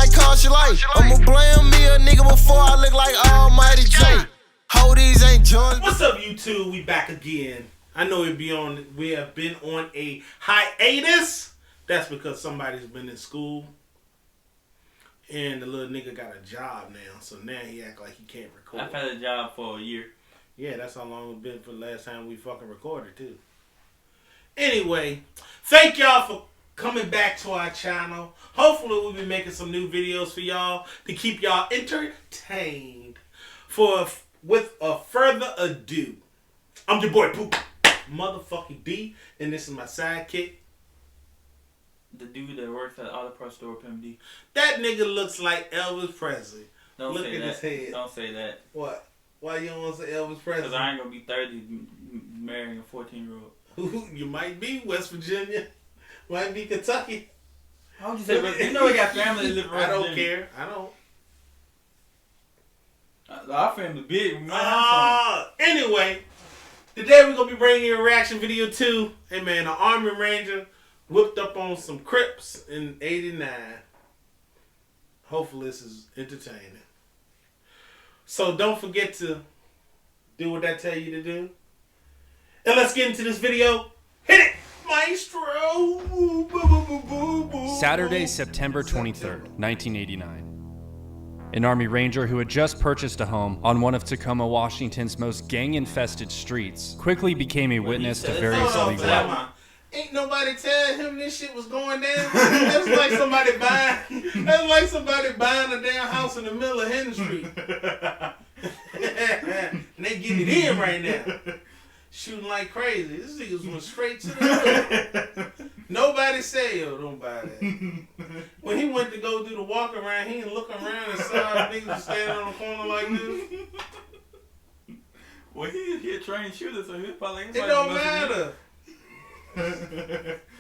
might cost your life. I'ma blame me a nigga before I look like Almighty J. Ho, these ain't George. What's up, YouTube? We back again. I know we have been on a hiatus. That's because somebody's been in school. And the little nigga got a job now. So now he act like he can't record. I've had a job for a year. Yeah, that's how long it's been for the last time we fucking recorded, too. Anyway, thank y'all for coming back to our channel. Hopefully we'll be making some new videos for y'all to keep y'all entertained. With a further ado, I'm your boy Poop, motherfucking D, and this is my sidekick. The dude that works at the auto parts store, Pimp D. That nigga looks like Elvis Presley. Don't Look say at that. his head. Don't say that. What? Why you don't want to say Elvis Presley? Because I ain't going to be 30 marrying a 14-year-old. You might be West Virginia. Might be Kentucky. How would you say? You know we got family that live in West I don't Virginia. care. I don't. Our family big. We might have anyway, today we're going to be bringing you a reaction video too. Hey man, an Army Ranger whipped up on some Crips in 89. Hopefully this is entertaining. So don't forget to do what I tell you to do. And let's get into this video. Hit it, maestro. Saturday, September 23rd, 1989. An Army Ranger who had just purchased a home on one of Tacoma, Washington's most gang-infested streets quickly became a witness to various illegal acts. Ain't nobody tell him this shit was going down. That's like somebody buying. That's like somebody buying a damn house in the middle of Henry Street. And they getting it in right now, shooting like crazy. This niggas went straight to the hood. Nobody said, yo, don't buy that. When he went to go do the walk around, he didn't look around and saw niggas was standing on the corner like this. Well, he a trained shooter, so he's probably. It don't matter.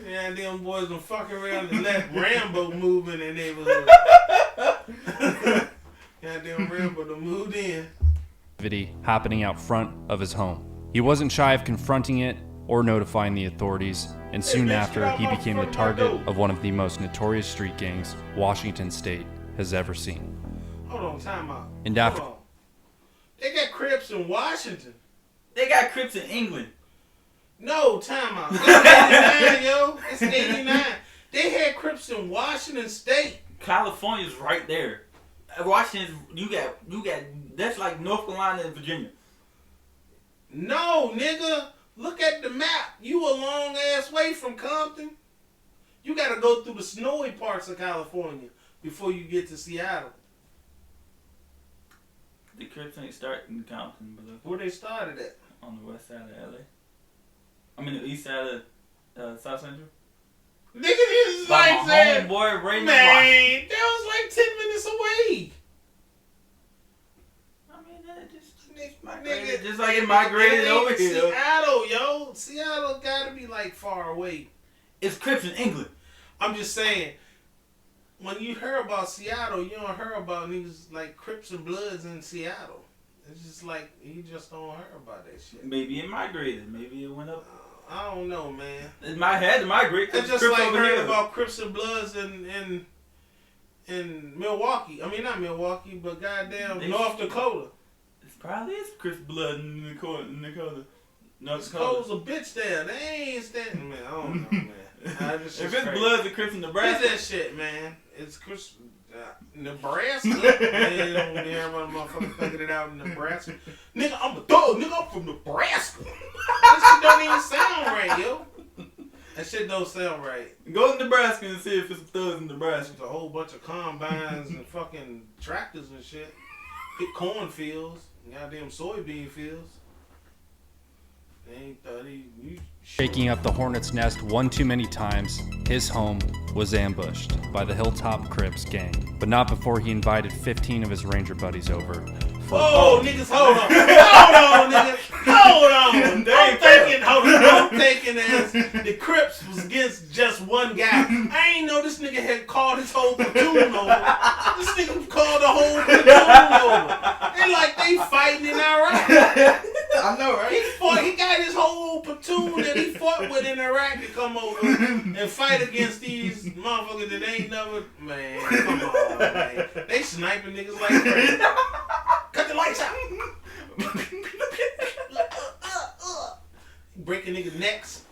Yeah, them boys gonna fuck around and let Rambo move in their neighborhood. Goddamn Rambo done moved in. Happening out front of his home. He wasn't shy of confronting it or notifying the authorities, and soon after he became the target of one of the most notorious street gangs Washington State has ever seen. Hold on, time out. And after Hold on. They got Crips in Washington. They got Crips in England. No, time out. It's 89, yo. It's 89. They had Crips in Washington State. California's right there. Washington, you got. That's like North Carolina and Virginia. No, nigga. Look at the map. You a long ass way from Compton. You gotta go through the snowy parts of California before you get to Seattle. The Crips ain't starting in Compton, but Where they started at? on the west side of LA. I mean the east side of South Central. Nigga, this is like my that. homeboy Ray Man, that was like 10 minutes away. I mean that just Nigga, just like it migrated over here. Seattle, yo. Seattle gotta be like far away. It's Crips in England. I'm just saying, when you hear about Seattle, you don't hear about niggas like Crips and Bloods in Seattle. It's just like, you just don't hear about that shit. Maybe it migrated. Maybe it went up. I don't know, man. It might have to migrate. It's just Crips like over hearing here. about Crips and Bloods in Milwaukee. I mean, not Milwaukee, but goddamn North Dakota. It's probably is Crips blood in Dakota. North Dakota's Dakota. a bitch there. They ain't standing, man. I don't know, man. If it's blood, the Crips in Nebraska. What's that shit, man? It's Chris, Nebraska. Man, everybody motherfucker figured it out in Nebraska. Nigga, I'm a thug. Nigga, I'm from Nebraska. That shit don't even sound right, yo. That shit don't sound right. Go to Nebraska and see if it's thugs in Nebraska. It's a whole bunch of combines and fucking tractors and shit. Hit cornfields, goddamn soybean fields. They ain't thought you shaking up the hornet's nest one too many times, his home was ambushed by the Hilltop Crips gang, but not before he invited 15 of his Ranger buddies over. Oh, niggas, hold on. Hold on, nigga. Hold on. I'm thinking as the Crips was against just one guy. I ain't know this nigga had called his whole platoon over. This nigga called the whole platoon over. They like they fighting in Iraq. I know, right? He He got his whole platoon that he fought with in Iraq to come over and fight against these motherfuckers that ain't never. Man, come on, man. They sniping niggas like crazy. Cut the lights out. Breaking niggas' necks.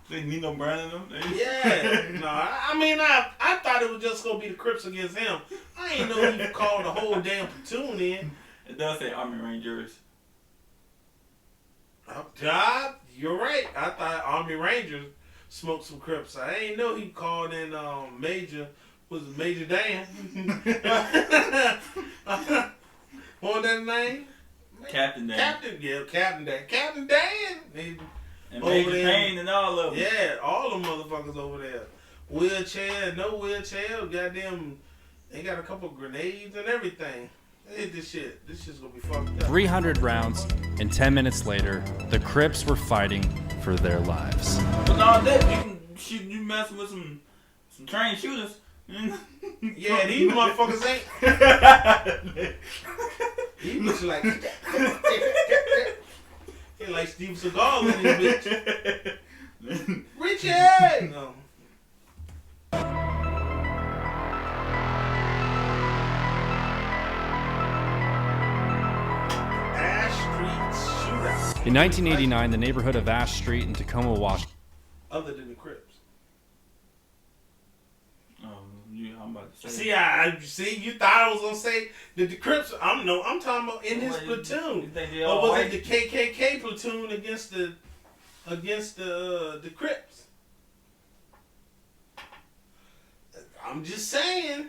They need no burning them. Yeah. No, I mean, I thought it was just gonna be the Crips against him. I ain't know he called the whole damn platoon in. It does say Army Rangers. God, you're right. I thought Army Rangers smoked some Crips. I ain't know he called in Major. Was it Major Dan? What was that name? Captain Dan. Captain Dan. Captain Dan. And Major Payne and all of them. Yeah, all them motherfuckers over there. Wheelchair, no wheelchair. Goddamn, they got a couple grenades and everything. They hit this shit. This shit's gonna be fucked up. 300 rounds, and 10 minutes later, the Crips were fighting for their lives. But all that, you can shoot, you messing with some trained shooters. Yeah, these motherfuckers ain't. He looks like. He like Steve Seagal in this bitch. Richie! No. Ash Street Shootout. In 1989, the neighborhood of Ash Street in Tacoma, Washington. Other than the Crips. I'm about to say. See, you thought I was gonna say that the Crips. I'm talking about in his platoon. Or was it the KKK platoon against the Crips? I'm just saying.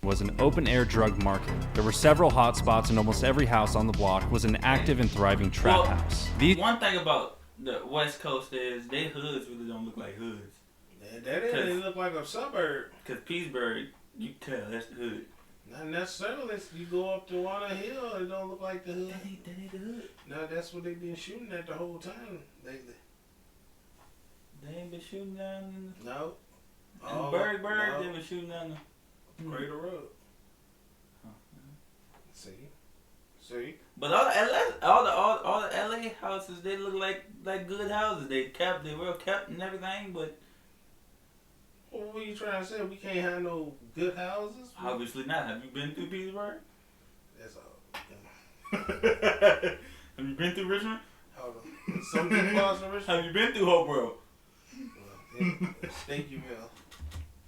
Was an open-air drug market. There were several hot spots, and almost every house on the block was an active and thriving trap house. One thing about the West Coast is they hoods really don't look like hoods. That didn't look like a suburb. Because Pittsburgh, you can tell that's the hood. Not necessarily. You go up to Warner Hill, it don't look like the hood. That ain't the hood. No, that's what they been shooting at the whole time lately. They ain't been shooting down in No. the Berg, they been shooting down the Crater Road. See? But all the LA houses, they look like good houses. They well kept and everything, but what were you trying to say? We can't have no good houses? obviously not. Have you been through Pittsburgh? That's all. Have you been through Richmond? Hold on. Some people lost in Richmond. Have you been through Hope Road? Thank you, Bill.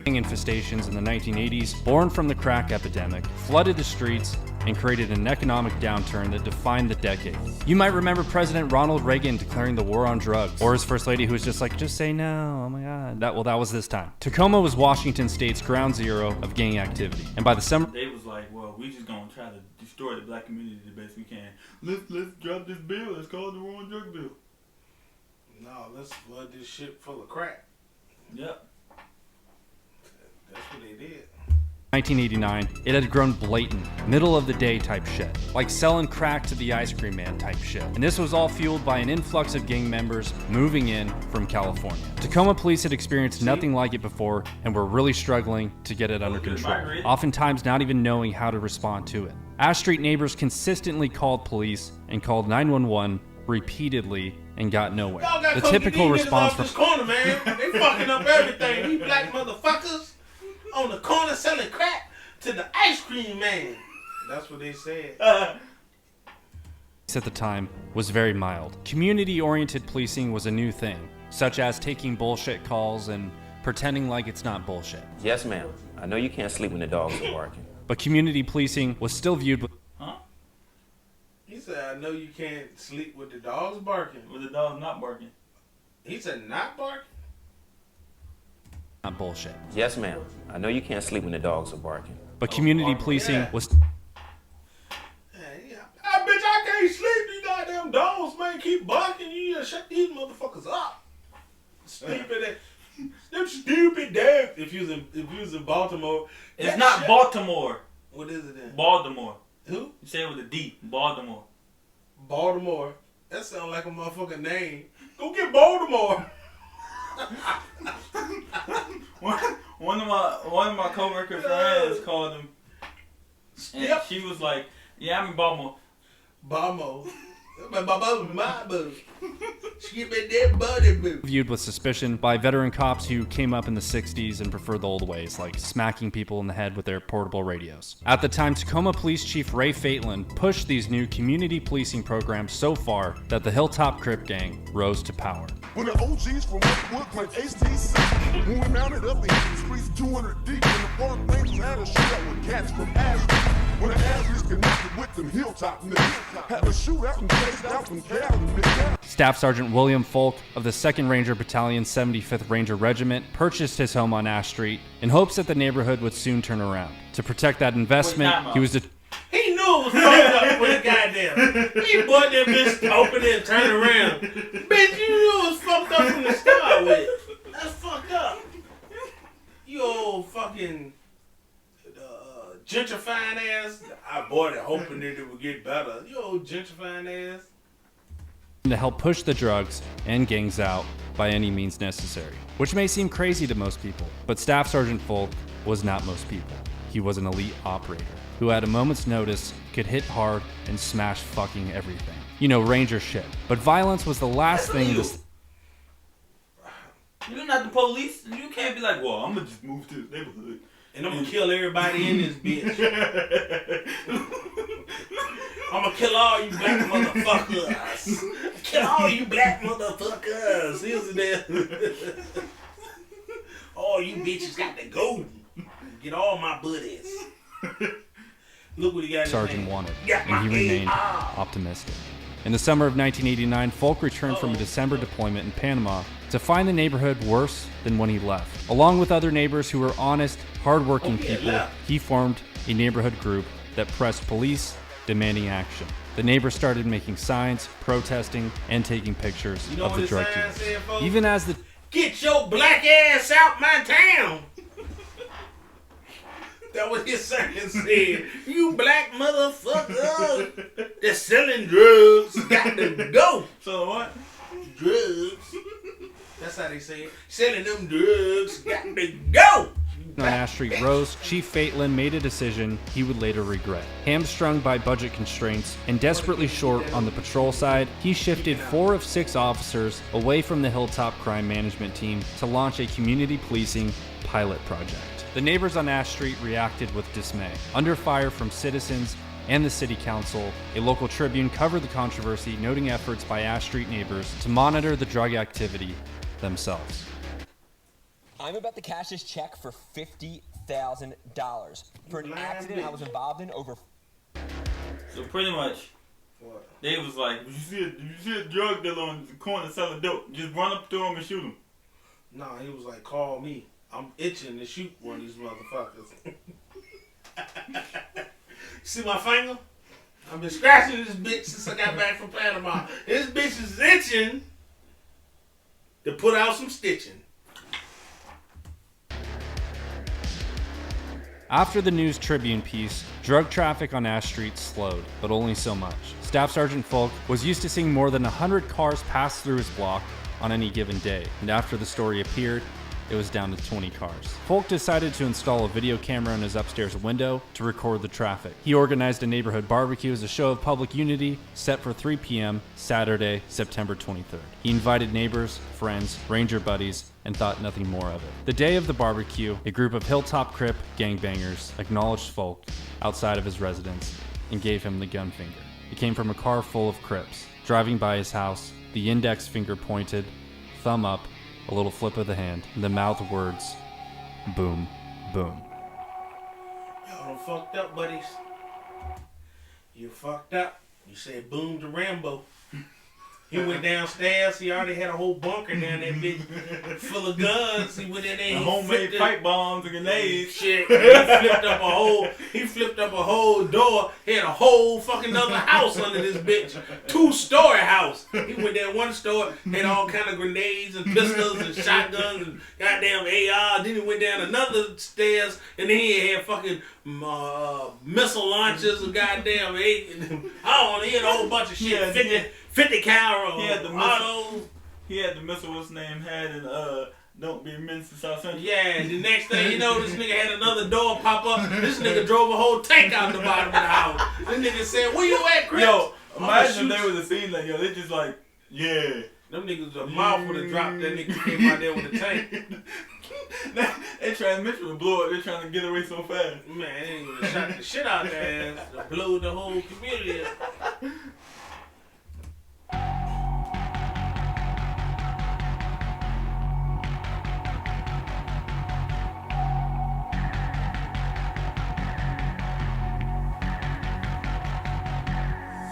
Infestations in the 1980s, born from the crack epidemic, flooded the streets and created an economic downturn that defined the decade. You might remember President Ronald Reagan declaring the war on drugs, or his first lady who was just like, just say no, oh my god. That was this time. Tacoma was Washington State's ground zero of gang activity, and by the summer, They was like, well, we just gonna try to destroy the black community the best we can. Let's drop this bill. It's called the war on drug bill. No, let's flood this shit full of crack. Yep. That's what they did. 1989, it had grown blatant, middle of the day type shit, like selling crack to the ice cream man type shit. And this was all fueled by an influx of gang members moving in from California. Tacoma police had experienced nothing like it before and were really struggling to get it under control, oftentimes not even knowing how to respond to it. Ash Street neighbors consistently called police and called 911 repeatedly and got nowhere. The typical response from this corner, man. They fucking up everything. These black motherfuckers on the corner selling crack to the ice cream man. That's what they said. at the time was very mild. Community-oriented policing was a new thing, such as taking bullshit calls and pretending like it's not bullshit. Yes, ma'am. I know you can't sleep when the dogs are barking. But community policing was still viewed with He said, I know you can't sleep with the dogs barking. With the dog's not barking. He said, not barking? not bullshit. Yes, ma'am. I know you can't sleep when the dogs are barking. But community policing was Hey, I bitch, I can't sleep. These goddamn dogs, man, keep barking. You just shut these motherfuckers up. Stupid. Them stupid dogs. If you was in Baltimore. It's not Baltimore. What is it then? Baltimore. Who? You say it with a D. Baltimore. Baltimore. That sounds like a motherfucking name. Go get Baltimore. One of my coworker friends called him, and Yep. she was like, "Yeah, I'm in Baltimore." Balmo. My boo. She been dead buddy boo. Viewed with suspicion by veteran cops who came up in the 60s and preferred the old ways, like smacking people in the head with their portable radios. At the time, Tacoma Police Chief Ray Fatelin pushed these new community policing programs so far that the Hilltop Crip gang rose to power. When the OGs from Woodwood like HTC, when we mounted up the streets 200 deep, when the park rangers had a shootout with cats from Ashland. When the Ashlands connected with them Hilltop niggas, had a shootout and chased out from Cali niggas. Staff Sergeant William Folk of the 2nd Ranger Battalion 75th Ranger Regiment purchased his home on Ash Street in hopes that the neighborhood would soon turn around. To protect that investment, he was He knew it was fucked up with the goddamn. He bought that bitch to open it and turn around. Bitch, you knew it was fucked up from the start with. That's fucked up. You old fucking gentrifying ass. I bought it hoping that it would get better. You old gentrifying ass. to help push the drugs and gangs out by any means necessary. Which may seem crazy to most people, but Staff Sergeant Folk was not most people. He was an elite operator who at a moment's notice could hit hard and smash fucking everything. You know, Ranger shit. But violence was the last thing this... You're not the police. You can't be like, well, I'm gonna just move to the neighborhood and I'm gonna kill everybody in this bitch. I'm gonna kill all you black motherfuckers. Kill all you black motherfuckers. Here's the deal. All you bitches got to go. Get all my buddies. Look what he got. Sergeant wanted, and he remained optimistic. In the summer of 1989, Folk returned from a December deployment in Panama to find the neighborhood worse than when he left. Along with other neighbors who were honest, hardworking people, he formed a neighborhood group that pressed police, demanding action. The neighbors started making signs, protesting, and taking pictures of the drug dealers. Even as the "Get your black ass out my town!" That was his sign said. "You black motherfucker that's selling drugs got to go." So what? Drugs. That's how they say it. Selling them drugs got to go. on Ash Street rose, Chief Fatelin made a decision he would later regret. Hamstrung by budget constraints and desperately short on the patrol side, he shifted 4 of 6 officers away from the Hilltop Crime Management Team to launch a community policing pilot project. The neighbors on Ash Street reacted with dismay. Under fire from citizens and the city council, a local Tribune covered the controversy, noting efforts by Ash Street neighbors to monitor the drug activity themselves. I'm about to cash this check for $50,000 for an accident I was involved in over. So pretty much, they was like, you see a drug dealer on the corner selling dope, just run up to him and shoot him. Nah, he was like, call me. I'm itching to shoot one of these motherfuckers. See my finger? I've been scratching this bitch since I got back from Panama. This bitch is itching to put out some stitching. After the News Tribune piece, drug traffic on Ash Street slowed, but only so much. Staff Sergeant Folk was used to seeing more than 100 cars pass through his block on any given day, and after the story appeared, it was down to 20 cars. Folk decided to install a video camera in his upstairs window to record the traffic. He organized a neighborhood barbecue as a show of public unity set for 3 p.m. Saturday, September 23rd. He invited neighbors, friends, ranger buddies, and thought nothing more of it. The day of the barbecue, a group of Hilltop Crip gangbangers acknowledged Folk outside of his residence and gave him the gun finger. It came from a car full of Crips. Driving by his house, the index finger pointed, thumb up, a little flip of the hand, and the mouth words, boom, boom. Y'all done fucked up, buddies. You fucked up. You said boom to Rambo. He went downstairs. He already had a whole bunker down that bitch full of guns. He went in there. Homemade pipe bombs and grenades. Shit. He flipped up a whole door. He had a whole fucking other house under this bitch. 2-story house. He went there one store, had all kind of grenades and pistols and shotguns and goddamn AR. Then he went down another stairs and then he had fucking missile launchers and goddamn 8. I don't know. He had a whole bunch of shit. 50 cal. He had the missile. He had the missile. What's his name? Had and don't be menaced to South Central. Yeah. And the next thing you know, this nigga had another door pop up. This nigga drove a whole tank out the bottom of the house. This nigga said, "Where you at, Crips?" Yo, Imagine if they was a scene like, yo, they just like, yeah. Them niggas, the mouth would have dropped that nigga came out there with a tank. Their transmission would blow up. They're trying to get away so fast. Man, they would have shot the shit out their ass to blow the whole community up.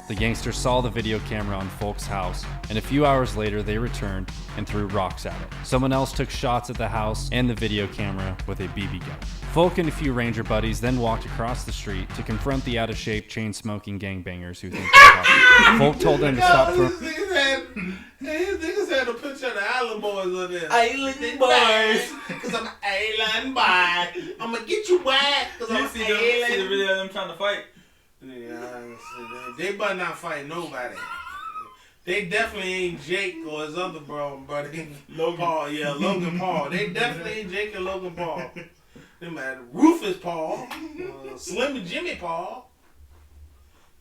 The gangsters saw the video camera on Folk's house, and a few hours later they returned and threw rocks at it. Someone else took shots at the house and the video camera with a BB gun. Folk and a few ranger buddies then walked across the street to confront the out-of-shape, chain-smoking gangbangers who think they're tough. Folk told them to stop throwing... These niggas had a picture of the Island Boys on there. Island Boys. Cause I'm an island boy. I'ma get you whack. Cause I'm You an see the video of them trying to fight? Yeah, they better not fight nobody. They definitely ain't Jake or his other buddy, Logan Paul. Yeah, Logan Paul. They definitely ain't Jake and Logan Paul. They might Rufus Paul, Slim and Jimmy Paul.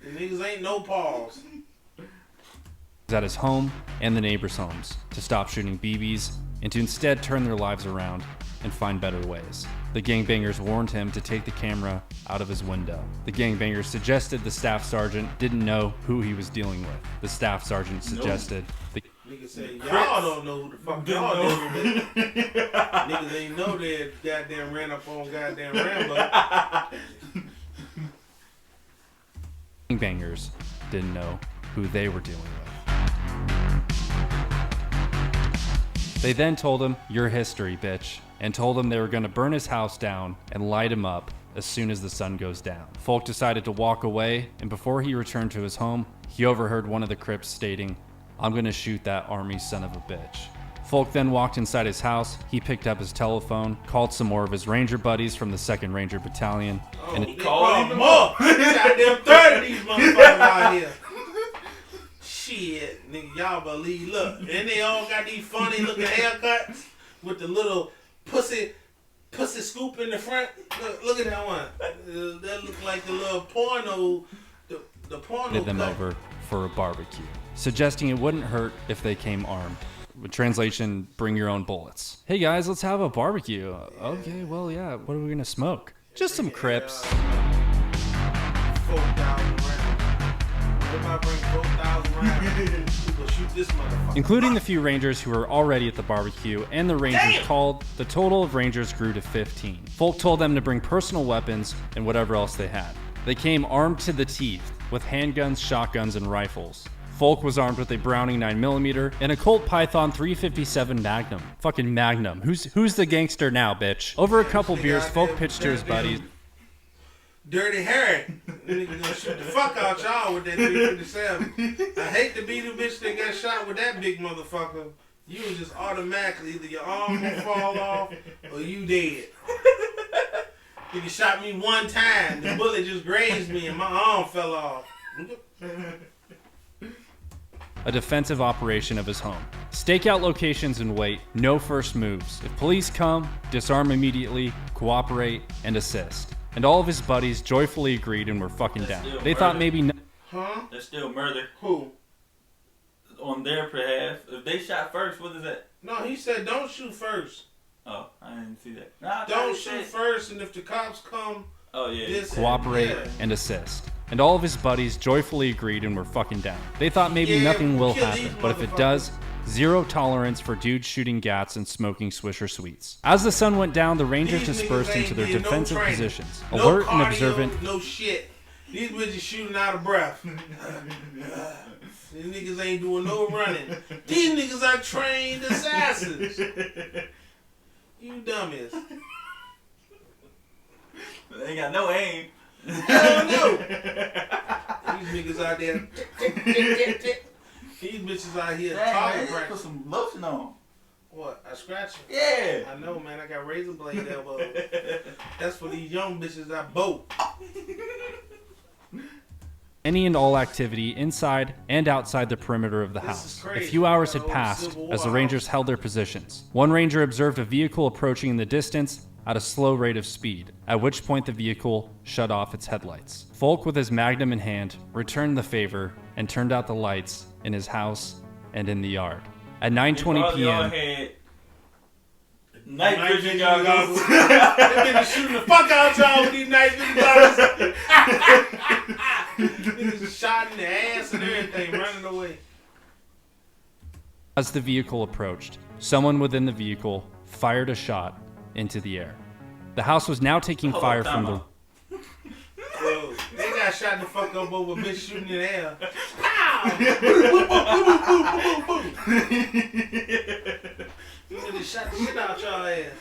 The niggas ain't no Pauls. at his home and the neighbors' homes to stop shooting BBs and to instead turn their lives around and find better ways. The gangbangers warned him to take the camera out of his window. The gangbangers suggested the staff sergeant didn't know who he was dealing with. The staff sergeant suggested the Niggas say, y'all don't know who the fuck y'all dealing with. Niggas ain't know that goddamn ran up on goddamn Rambo. gangbangers didn't know who they were dealing with. They then told him, "Your history, bitch," and told him they were going to burn his house down and light him up as soon as the sun goes down. Folk decided to walk away, and before he returned to his home, he overheard one of the Crips stating, "I'm going to shoot that army son of a bitch." Folk then walked inside his house. He picked up his telephone, called some more of his ranger buddies from the 2nd Ranger Battalion, and He called him up. Goddamn 30 of these motherfuckers out here. Shit, nigga, y'all believe. Look, and they all got these funny looking haircuts with the little pussy scoop in the front. Look at that one. That look like the little porno, the porno. invited them cut. over for a barbecue, suggesting it wouldn't hurt if they came armed. With translation, bring your own bullets. Hey guys, let's have a barbecue. Okay, well, yeah, what are we gonna smoke? Just some Crips. 4,000 rounds. If I bring 4,000 rounds, we gonna shoot this motherfucker. Including the few rangers who were already at the barbecue and the rangers called, the total of rangers grew to 15. Folk told them to bring personal weapons and whatever else they had. They came armed to the teeth with handguns, shotguns, and rifles. Folk was armed with a Browning 9mm and a Colt Python 357 Magnum. Fucking Magnum. Who's the gangster now, bitch? Over a couple beers, Folk pitched to his buddies. Dirty Harry. Nigga gonna shoot the fuck out y'all with that 357. I hate to be the bitch that got shot with that big motherfucker. You was just automatically either your arm gonna fall off or you dead. You shot me one time, the bullet just grazed me and my arm fell off. A defensive operation of his home. Stake out locations and wait, no first moves. If police come, disarm immediately, cooperate, and assist. And all of his buddies joyfully agreed and were fucking down. They thought maybe Huh? That's still murder Who? on their behalf. If they shot first, what is that? No, he said don't shoot first. Oh, I didn't see that. Nah, Don't shoot first, and if the cops come, Oh yeah. this cooperate yeah. and assist. And all of his buddies joyfully agreed and were fucking down. They thought maybe Yeah, nothing will kill happen, these but if it motherfuckers. does, zero tolerance for dudes shooting gats and smoking Swisher Sweets. As the sun went down, the Rangers These dispersed niggas into ain't their getting no defensive training. positions, No alert and cardio, observant. No shit. These bitches shooting out of breath. These niggas ain't doing no running. These niggas are trained assassins. You dummies. They ain't got no aim. Hell no. These niggas out there. These bitches out here Dang, talking man, put practice. some lotion on. What? I scratch you? Yeah. I know, man. I got razor blade elbows. That's for these young bitches I boat. Any and all activity inside and outside the perimeter of the This house. is A crazy. few hours had Old passed Civil as the War Rangers house. held their positions. One Ranger observed a vehicle approaching in the distance at a slow rate of speed, at which point the vehicle shut off its headlights. Folk, with his Magnum in hand, returned the favor and turned out the lights in his house and in the yard. At 9:20 p.m. Night vision goggles. They been shooting the fuck out y'all with these night vision goggles. Niggas shot in the ass and everything, running away. As the vehicle approached, someone within the vehicle fired a shot into the air. The house was now taking fire from the... Yo, they got shot the fuck up over bitch shooting in the air. They shot the shit out y'all ass.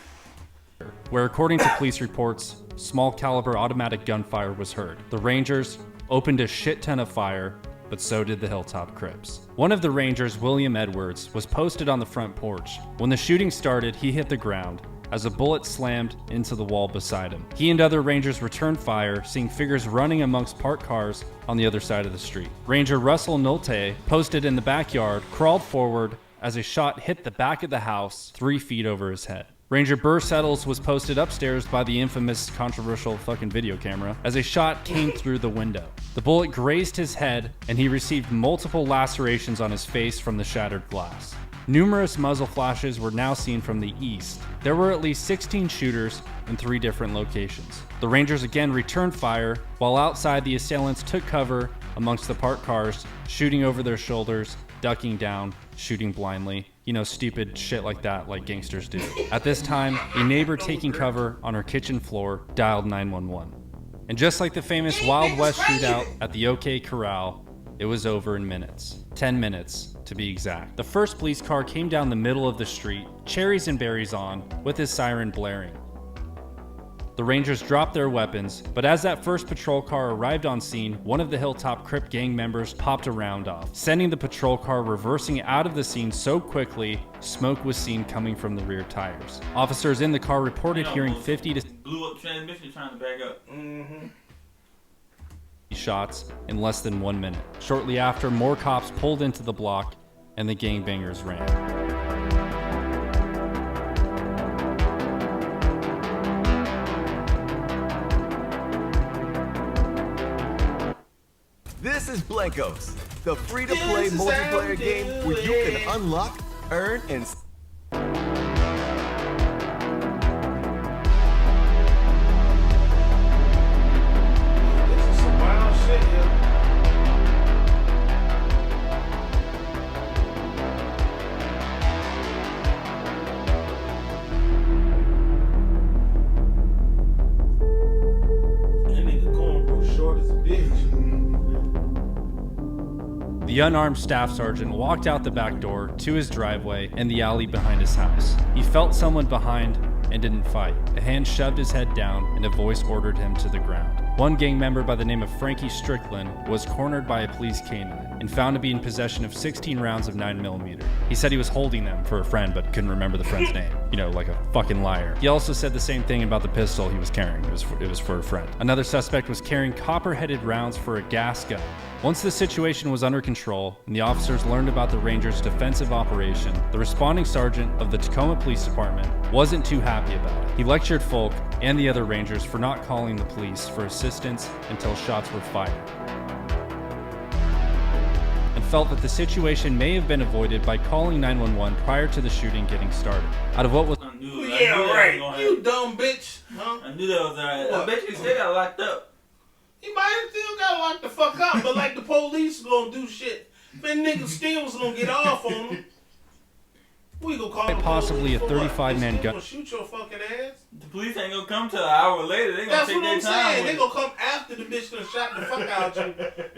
Where, according to police reports, small caliber automatic gunfire was heard. The Rangers opened a shit ton of fire, but so did the Hilltop Crips. One of the Rangers, William Edwards, was posted on the front porch. When the shooting started, he hit the ground as a bullet slammed into the wall beside him. He and other Rangers returned fire, seeing figures running amongst parked cars on the other side of the street. Ranger Russell Nolte, posted in the backyard, crawled forward as a shot hit the back of the house 3 feet over his head. Ranger Burr Settles was posted upstairs by the infamous controversial fucking video camera as a shot came through the window. The bullet grazed his head and he received multiple lacerations on his face from the shattered glass. Numerous muzzle flashes were now seen from the east. There were at least 16 shooters in 3 different locations. The Rangers again returned fire, while outside the assailants took cover amongst the parked cars, shooting over their shoulders, ducking down, shooting blindly. You know, stupid shit like that, like gangsters do. At this time, a neighbor taking cover on her kitchen floor dialed 911. And just like the famous Wild West shootout at the OK Corral, it was over in minutes. 10 minutes, to be exact. The first police car came down the middle of the street, cherries and berries on, with his siren blaring. The Rangers dropped their weapons, but as that first patrol car arrived on scene, one of the Hilltop Crip gang members popped a round off, sending the patrol car reversing out of the scene so quickly, smoke was seen coming from the rear tires. Officers in the car reported hearing 50 to... Blew up transmission trying to back up. shots in less than 1 minute. Shortly after, more cops pulled into the block and the gangbangers ran. This is Blankos, the free-to-play multiplayer game where you can unlock, earn, and... The unarmed staff sergeant walked out the back door to his driveway and the alley behind his house. He felt someone behind and didn't fight. A hand shoved his head down and a voice ordered him to the ground. One gang member by the name of Frankie Strickland was cornered by a police canine and found to be in possession of 16 rounds of 9mm. He said he was holding them for a friend but couldn't remember the friend's name. You know, like a fucking liar. He also said the same thing about the pistol he was carrying. It was for a friend. Another suspect was carrying copper-headed rounds for a gas gun. Once the situation was under control and the officers learned about the Rangers' defensive operation, the responding sergeant of the Tacoma Police Department wasn't too happy about it. He lectured Folk and the other Rangers for not calling the police for assistance until shots were fired, and felt that the situation may have been avoided by calling 911 prior to the shooting getting started. Out of what was... Yeah, right. You dumb bitch. Huh? I knew that was alright. I bet you still got locked up. He might have still got locked the fuck up, but like the police gonna do shit. Man, niggas still was gonna get off on him. We gonna call possibly a 35-man gun. Gonna shoot your fucking ass. The police ain't gonna come till an hour later. They gonna take their time. That's what I'm saying. They gonna come after the bitch done shot the fuck out you,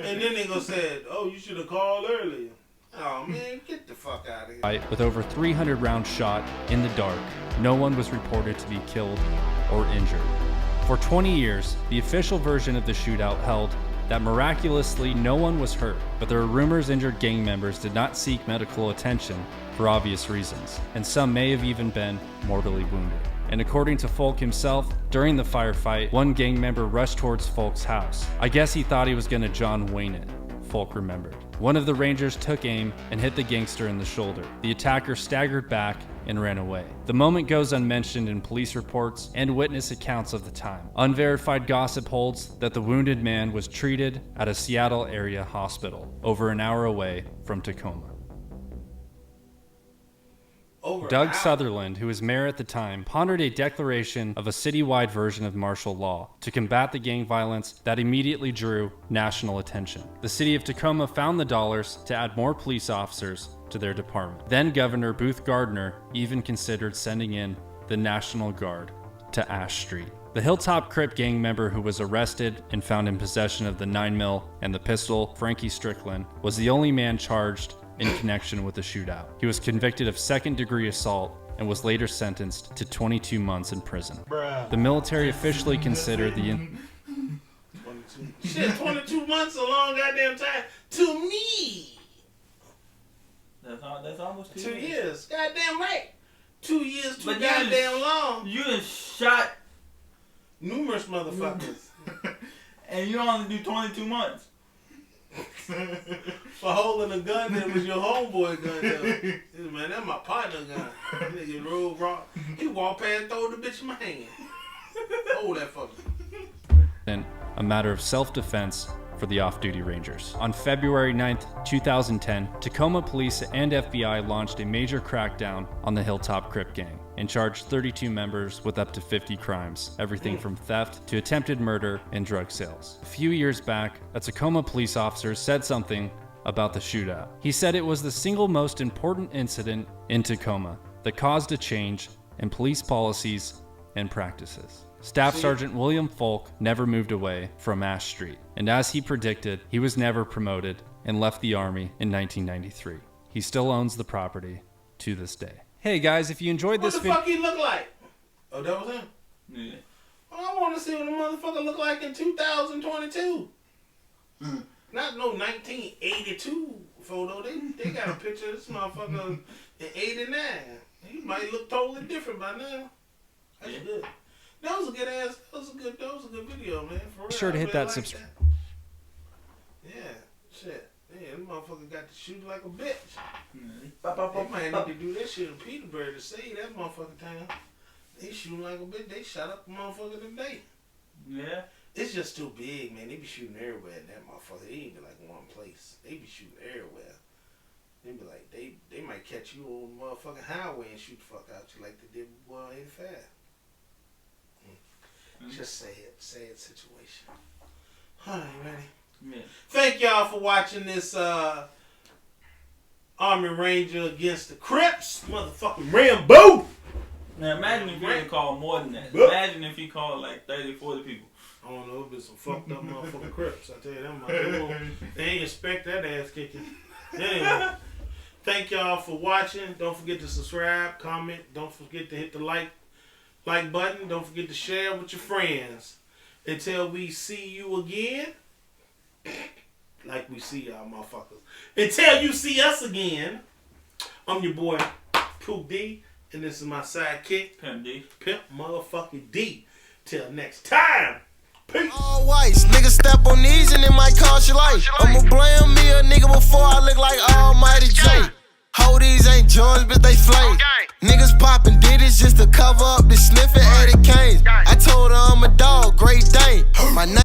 and then they gonna say, "Oh, you should have called earlier." Oh man, get the fuck out of here. With over 300 rounds shot in the dark, no one was reported to be killed or injured. For 20 years, the official version of the shootout held that miraculously no one was hurt, but there were rumors injured gang members did not seek medical attention for obvious reasons, and some may have even been mortally wounded. And according to Folk himself, during the firefight, one gang member rushed towards Folk's house. I guess he thought he was gonna John Wayne it, Folk remembered. One of the Rangers took aim and hit the gangster in the shoulder. The attacker staggered back and ran away. The moment goes unmentioned in police reports and witness accounts of the time. Unverified gossip holds that the wounded man was treated at a Seattle area hospital, over an hour away from Tacoma. Doug Sutherland, who was mayor at the time, pondered a declaration of a citywide version of martial law to combat the gang violence that immediately drew national attention. The city of Tacoma found the dollars to add more police officers to their department. Then Governor Booth Gardner even considered sending in the National Guard to Ash Street. The Hilltop Crip gang member who was arrested and found in possession of the 9mm and the pistol, Frankie Strickland, was the only man charged in connection with the shootout. He was convicted of second-degree assault and was later sentenced to 22 months in prison. The military officially considered the 22 months a long goddamn time to me. That's almost 2 years. Goddamn right. 2 years too goddamn long. You done shot numerous motherfuckers. And you only do 22 months. For holding a gun that was your homeboy gun though. Man, that's my partner gun. Nigga roll rock. He walk past, throw the bitch in my hand. Hold that fucker. Then a matter of self-defense for the off-duty Rangers. On February 9th, 2010, Tacoma police and FBI launched a major crackdown on the Hilltop Crip gang and charged 32 members with up to 50 crimes, everything from theft to attempted murder and drug sales. A few years back, a Tacoma police officer said something about the shootout. He said it was the single most important incident in Tacoma that caused a change in police policies and practices. Staff Sergeant William Folk never moved away from Ash Street, and as he predicted, he was never promoted and left the Army in 1993. He still owns the property to this day. Hey guys, if you enjoyed this video... What the fuck he look like? Oh, that was him? Yeah. Well, I want to see what the motherfucker look like in 2022. Not no 1982 photo. They got a picture of this motherfucker in 89. He might look totally different by now. That's good. That was a good ass. That was a good video, man. For real. Be sure to hit that subscribe. Yeah, shit. Yeah, this motherfucker got to shoot like a bitch. They might need to do that shit in Peterborough to save that motherfucking town. They shooting like a bitch. They shot up the motherfucker today. Yeah. It's just too big, man. They be shooting everywhere in that motherfucker. They ain't be like one place. They be shooting everywhere. They be like, they might catch you on the motherfucking highway and shoot the fuck out you like they did with Boy 85. Just sad situation. Alright, ready? Yeah. Thank y'all for watching this Army Ranger against the Crips. Motherfucking Rambo! Now imagine if he had called more than that. Imagine if he called like 30, 40 people. I don't know, it been some fucked up motherfucking Crips. I tell you that, they ain't expect that ass kicking. Anyway, thank y'all for watching. Don't forget to subscribe, comment. Don't forget to hit the like button. Don't forget to share with your friends. Until we see you again, like we see y'all motherfuckers. Until you see us again, I'm your boy Pooh D, and this is my sidekick Pimp D. Pimp motherfucking D. Till next time. Peace. All whites, niggas step on these and it might cost your life. I'ma blame me a nigga before I look like Almighty J. Ho, these ain't Jordans, but they flame. Niggas poppin' ditties just to cover up the sniffing Eddie Canes. I told her I'm a dog, Great Dane. My name